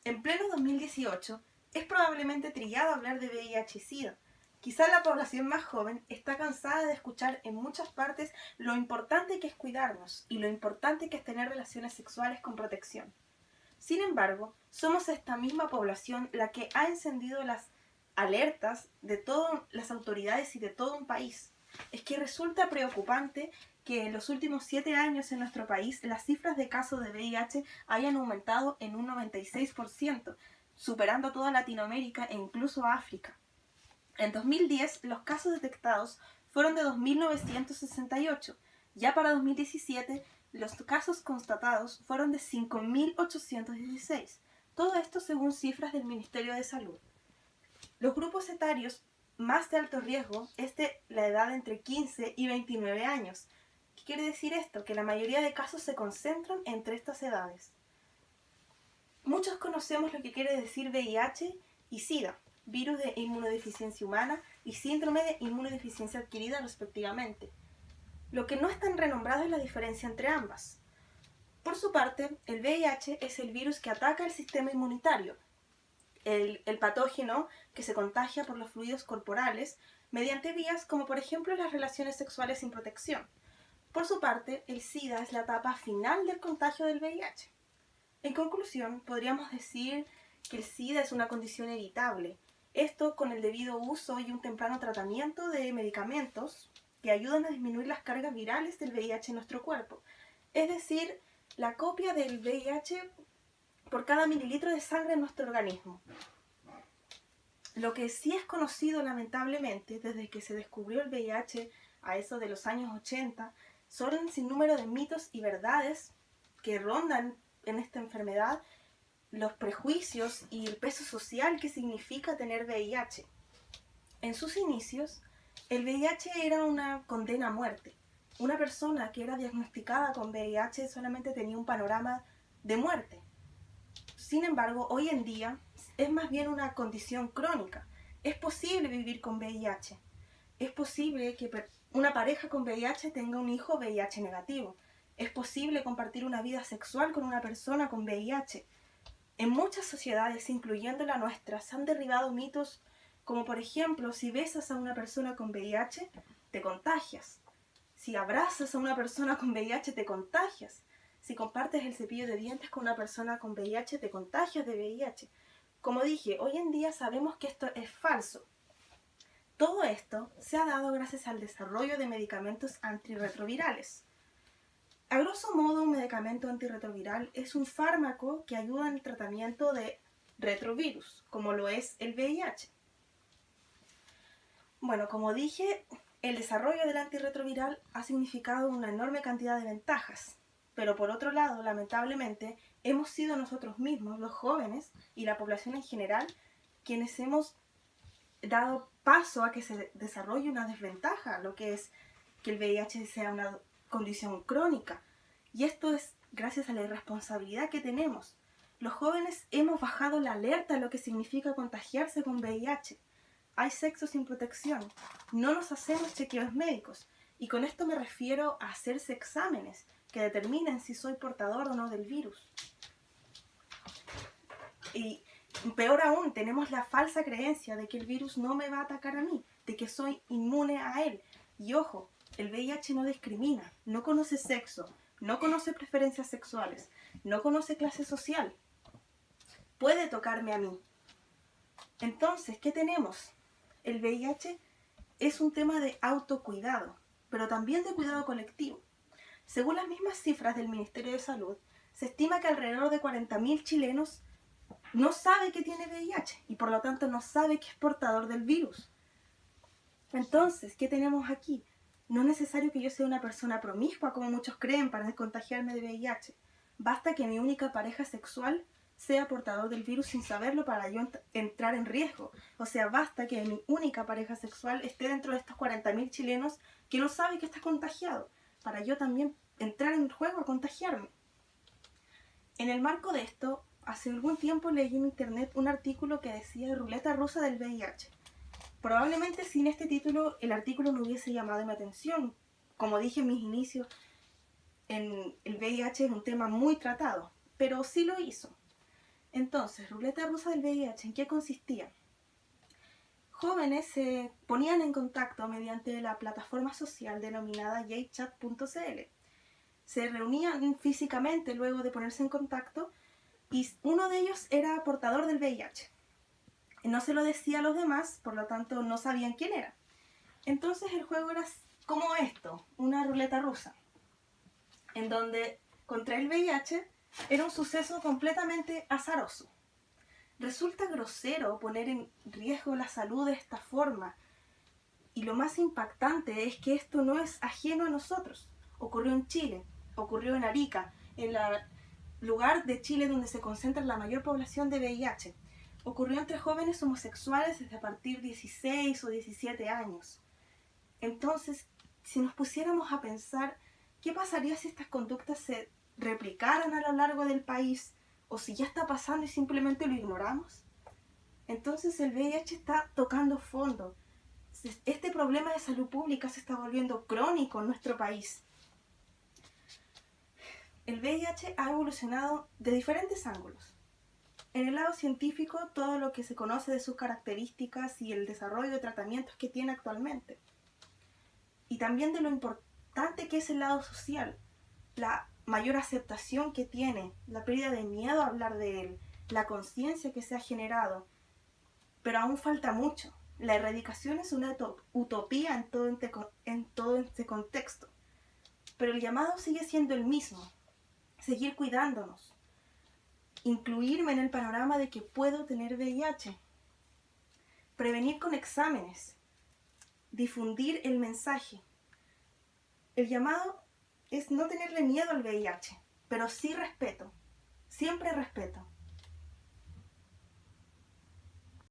En pleno 2018, es probablemente trillado hablar de VIH y SIDA. Quizá la población más joven está cansada de escuchar en muchas partes lo importante que es cuidarnos y lo importante que es tener relaciones sexuales con protección. Sin embargo, somos esta misma población la que ha encendido las alertas de todas las autoridades y de todo un país. Es que resulta preocupante que en los últimos 7 años en nuestro país las cifras de casos de VIH hayan aumentado en un 96%, superando a toda Latinoamérica e incluso a África. En 2010, los casos detectados fueron de 2.968. Ya para 2017, los casos constatados fueron de 5.816. Todo esto según cifras del Ministerio de Salud. Los grupos etarios más de alto riesgo es de la edad entre 15 y 29 años. ¿Qué quiere decir esto? Que la mayoría de casos se concentran entre estas edades. Muchos conocemos lo que quiere decir VIH y SIDA, virus de inmunodeficiencia humana y síndrome de inmunodeficiencia adquirida respectivamente. Lo que no es tan renombrado es la diferencia entre ambas. Por su parte, el VIH es el virus que ataca el sistema inmunitario, el patógeno que se contagia por los fluidos corporales mediante vías como por ejemplo las relaciones sexuales sin protección. Por su parte, el SIDA es la etapa final del contagio del VIH. En conclusión, podríamos decir que el SIDA es una condición evitable. Esto con el debido uso y un temprano tratamiento de medicamentos que ayudan a disminuir las cargas virales del VIH en nuestro cuerpo. Es decir, la copia del VIH por cada mililitro de sangre en nuestro organismo. Lo que sí es conocido lamentablemente desde que se descubrió el VIH a eso de los años 80 son un sinnúmero de mitos y verdades que rondan en esta enfermedad, los prejuicios y el peso social que significa tener VIH. En sus inicios, el VIH era una condena a muerte. Una persona que era diagnosticada con VIH solamente tenía un panorama de muerte. Sin embargo, hoy en día es más bien una condición crónica. Es posible vivir con VIH. Es posible que una pareja con VIH tenga un hijo VIH negativo. Es posible compartir una vida sexual con una persona con VIH. En muchas sociedades, incluyendo la nuestra, se han derribado mitos como por ejemplo, si besas a una persona con VIH, te contagias. Si abrazas a una persona con VIH, te contagias. Si compartes el cepillo de dientes con una persona con VIH, te contagias de VIH. Como dije, hoy en día sabemos que esto es falso. Todo esto se ha dado gracias al desarrollo de medicamentos antirretrovirales. A grosso modo, un medicamento antirretroviral es un fármaco que ayuda en el tratamiento de retrovirus, como lo es el VIH. Bueno, como dije, el desarrollo del antirretroviral ha significado una enorme cantidad de ventajas, pero por otro lado, lamentablemente, hemos sido nosotros mismos, los jóvenes y la población en general, quienes hemos dado paso a que se desarrolle una desventaja, lo que es que el VIH sea una condición crónica. Y esto es gracias a la irresponsabilidad que tenemos. Los jóvenes hemos bajado la alerta a lo que significa contagiarse con VIH. Hay sexo sin protección, no nos hacemos chequeos médicos, y con esto me refiero a hacerse exámenes que determinen si soy portador o no del virus. Y peor aún, tenemos la falsa creencia de que el virus no me va a atacar a mí, de que soy inmune a él. Y ojo, el VIH no discrimina, no conoce sexo, no conoce preferencias sexuales, no conoce clase social. Puede tocarme a mí. Entonces, ¿qué tenemos? El VIH es un tema de autocuidado, pero también de cuidado colectivo. Según las mismas cifras del Ministerio de Salud, se estima que alrededor de 40.000 chilenos no sabe que tiene VIH y por lo tanto no sabe que es portador del virus. Entonces, ¿qué tenemos aquí? No es necesario que yo sea una persona promiscua, como muchos creen, para contagiarme de VIH. Basta que mi única pareja sexual sea portador del virus sin saberlo para yo entrar en riesgo. O sea, basta que mi única pareja sexual esté dentro de estos 40.000 chilenos que no sabe que está contagiado, para yo también entrar en juego a contagiarme. En el marco de esto, hace algún tiempo leí en internet un artículo que decía Ruleta rusa del VIH. Probablemente sin este título el artículo no hubiese llamado mi atención. Como dije en mis inicios, el VIH es un tema muy tratado, pero sí lo hizo. Entonces, ruleta rusa del VIH, ¿en qué consistía? Jóvenes se ponían en contacto mediante la plataforma social denominada jchat.cl. Se reunían físicamente luego de ponerse en contacto y uno de ellos era portador del VIH. No se lo decía a los demás, por lo tanto no sabían quién era. Entonces el juego era como esto, una ruleta rusa, en donde contra el VIH era un suceso completamente azaroso. Resulta grosero poner en riesgo la salud de esta forma. Y lo más impactante es que esto no es ajeno a nosotros. Ocurrió en Chile, ocurrió en Arica, en el lugar de Chile donde se concentra la mayor población de VIH. Ocurrió entre jóvenes homosexuales desde a partir de 16 o 17 años. Entonces, si nos pusiéramos a pensar, ¿qué pasaría si estas conductas se replicaran a lo largo del país? ¿O si ya está pasando y simplemente lo ignoramos? Entonces el VIH está tocando fondo. Este problema de salud pública se está volviendo crónico en nuestro país. El VIH ha evolucionado de diferentes ángulos. En el lado científico, todo lo que se conoce de sus características y el desarrollo de tratamientos que tiene actualmente. Y también de lo importante que es el lado social, la mayor aceptación que tiene, la pérdida de miedo a hablar de él, la conciencia que se ha generado. Pero aún falta mucho. La erradicación es una utopía en todo este contexto. Pero el llamado sigue siendo el mismo. Seguir cuidándonos. Incluirme en el panorama de que puedo tener VIH. Prevenir con exámenes. Difundir el mensaje. El llamado es no tenerle miedo al VIH, pero sí respeto. Siempre respeto.